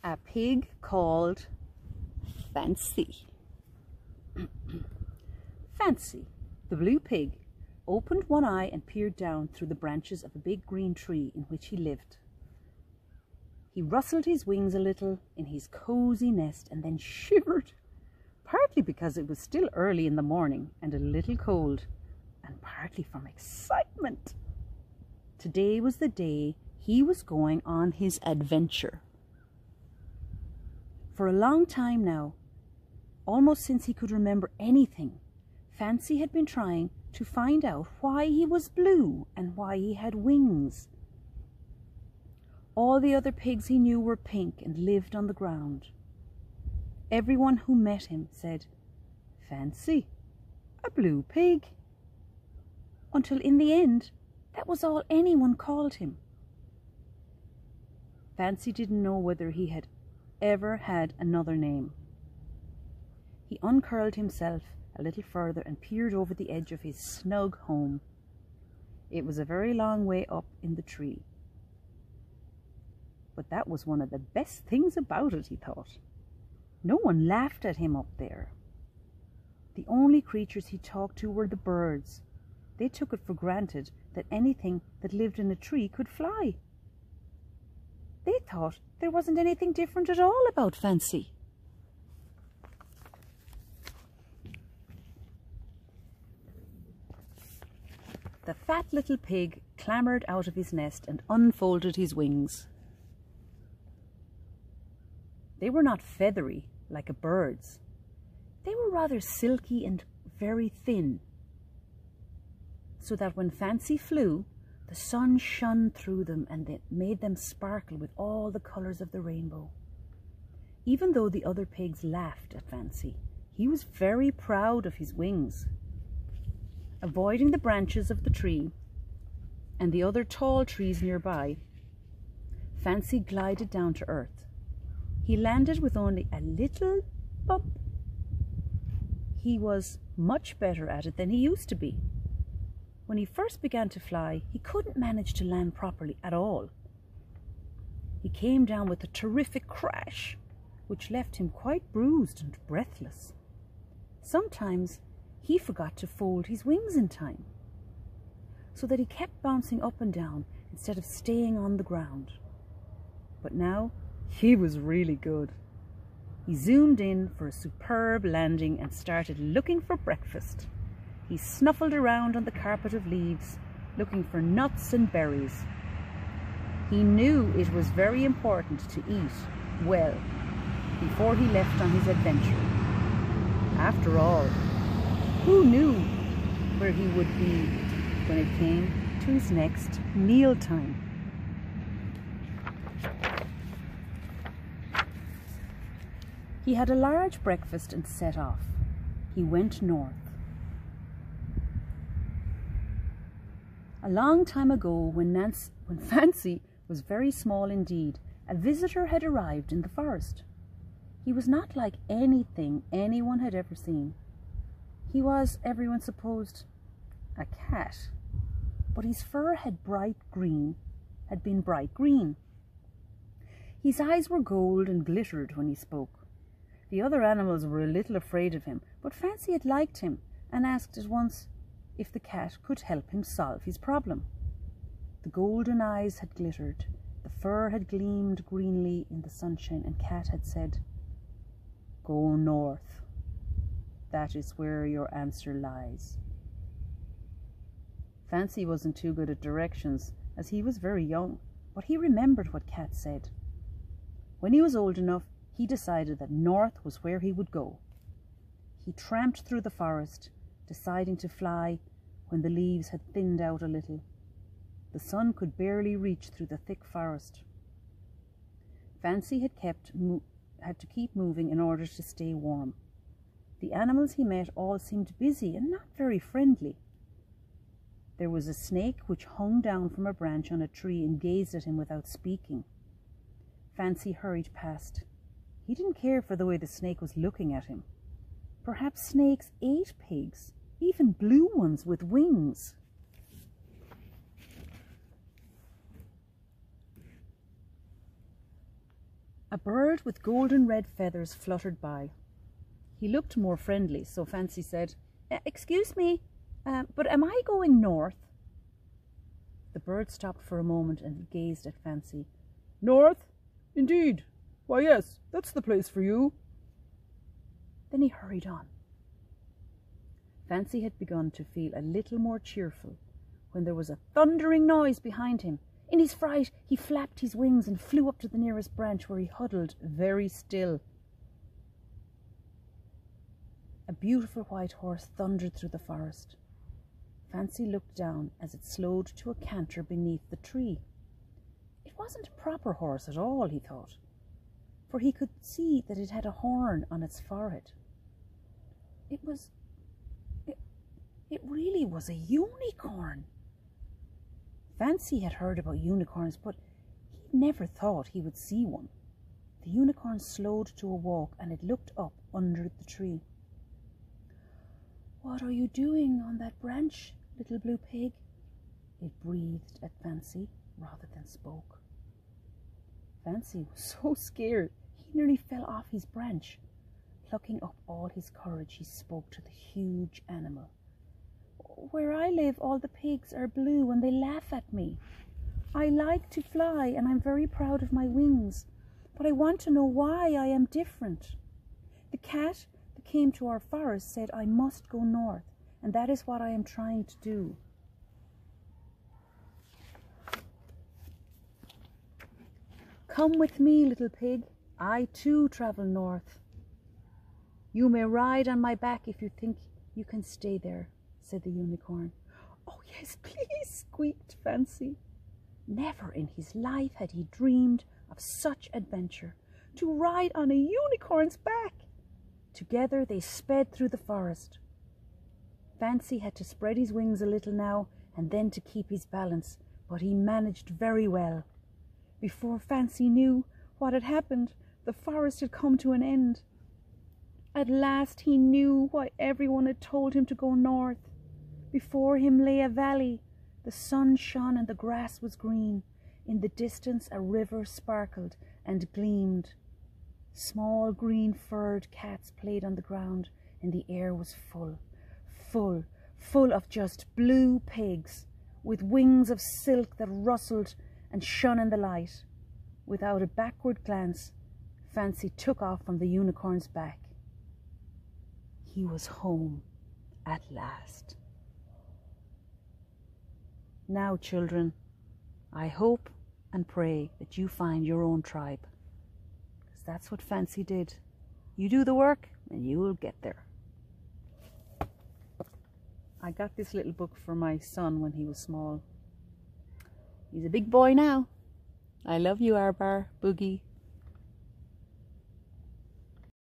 A pig called Fancy. Fancy, the blue pig, opened one eye and peered down through the branches of a big green tree in which he lived. He rustled his wings a little in his cozy nest and then shivered, partly because it was still early in the morning and a little cold, and partly from excitement. Today was the day he was going on his adventure. For a long time now, almost since he could remember anything, Fancy had been trying to find out why he was blue and why he had wings. All the other pigs he knew were pink and lived on the ground. Everyone who met him said, "Fancy, a blue pig," until in the end, that was all anyone called him. Fancy didn't know whether he had ever had another name. He uncurled himself a little further and peered over the edge of his snug home. It was a very long way up in the tree. But that was one of the best things about it, he thought. No one laughed at him up there. The only creatures he talked to were the birds. They took it for granted that anything that lived in a tree could fly. They thought there wasn't anything different at all about Fancy. The fat little pig clambered out of his nest and unfolded his wings. They were not feathery like a bird's. They were rather silky and very thin, so that when Fancy flew, the sun shone through them and it made them sparkle with all the colours of the rainbow. Even though the other pigs laughed at Fancy, he was very proud of his wings. Avoiding the branches of the tree and the other tall trees nearby, Fancy glided down to earth. He landed with only a little bump. He was much better at it than he used to be. When he first began to fly, he couldn't manage to land properly at all. He came down with a terrific crash, which left him quite bruised and breathless. Sometimes he forgot to fold his wings in time, so that he kept bouncing up and down instead of staying on the ground. But now he was really good. He zoomed in for a superb landing and started looking for breakfast. He snuffled around on the carpet of leaves, looking for nuts and berries. He knew it was very important to eat well before he left on his adventure. After all, who knew where he would be when it came to his next mealtime? He had a large breakfast and set off. He went north. A long time ago, when Fancy was very small indeed, a visitor had arrived in the forest. He was not like anything anyone had ever seen. He was, everyone supposed, a cat, but his fur had been bright green. His eyes were gold and glittered when he spoke. The other animals were a little afraid of him, but Fancy had liked him and asked at once if the cat could help him solve his problem. The golden eyes had glittered, the fur had gleamed greenly in the sunshine, and Cat had said, "Go north. That is where your answer lies." Fancy wasn't too good at directions, as he was very young, but he remembered what Cat said. When he was old enough, he decided that north was where he would go. He tramped through the forest, deciding to fly when the leaves had thinned out a little. The sun could barely reach through the thick forest. Fancy had to keep moving in order to stay warm. The animals he met all seemed busy and not very friendly. There was a snake which hung down from a branch on a tree and gazed at him without speaking. Fancy hurried past. He didn't care for the way the snake was looking at him. Perhaps snakes ate pigs, even blue ones with wings. A bird with golden red feathers fluttered by. He looked more friendly, so Fancy said, "Excuse me, but am I going north?" The bird stopped for a moment and gazed at Fancy. "North? Indeed. Why, yes, that's the place for you." Then he hurried on. Fancy had begun to feel a little more cheerful when there was a thundering noise behind him. In his fright, he flapped his wings and flew up to the nearest branch, where he huddled very still. A beautiful white horse thundered through the forest. Fancy looked down as it slowed to a canter beneath the tree. It wasn't a proper horse at all, he thought, for he could see that it had a horn on its forehead. It really was a unicorn. Fancy had heard about unicorns, but he never thought he would see one. The unicorn slowed to a walk, and it looked up under the tree. "What are you doing on that branch, little blue pig?" it breathed at Fancy rather than spoke. Fancy was so scared he nearly fell off his branch. Plucking up all his courage, he spoke to the huge animal. "Where I live, all the pigs are blue and they laugh at me. I like to fly and I'm very proud of my wings, but I want to know why I am different. The cat that came to our forest said I must go north, and that is what I am trying to do." "Come with me, little pig. I too travel north." "You may ride on my back if you think you can stay there," said the unicorn. "Oh, yes, please," squeaked Fancy. Never in his life had he dreamed of such adventure, to ride on a unicorn's back. Together they sped through the forest. Fancy had to spread his wings a little now and then to keep his balance, but he managed very well. Before Fancy knew what had happened, the forest had come to an end. At last he knew why everyone had told him to go north. Before him lay a valley. The sun shone and the grass was green. In the distance a river sparkled and gleamed. Small green furred cats played on the ground, and the air was full of just blue pigs, with wings of silk that rustled and shone in the light. Without a backward glance, Fancy took off from the unicorn's back. He was home at last. Now, children, I hope and pray that you find your own tribe, because that's what Fancy did. You do the work and you will get there. I got this little book for my son when he was small. He's a big boy now. I love you, Arbar, Boogie.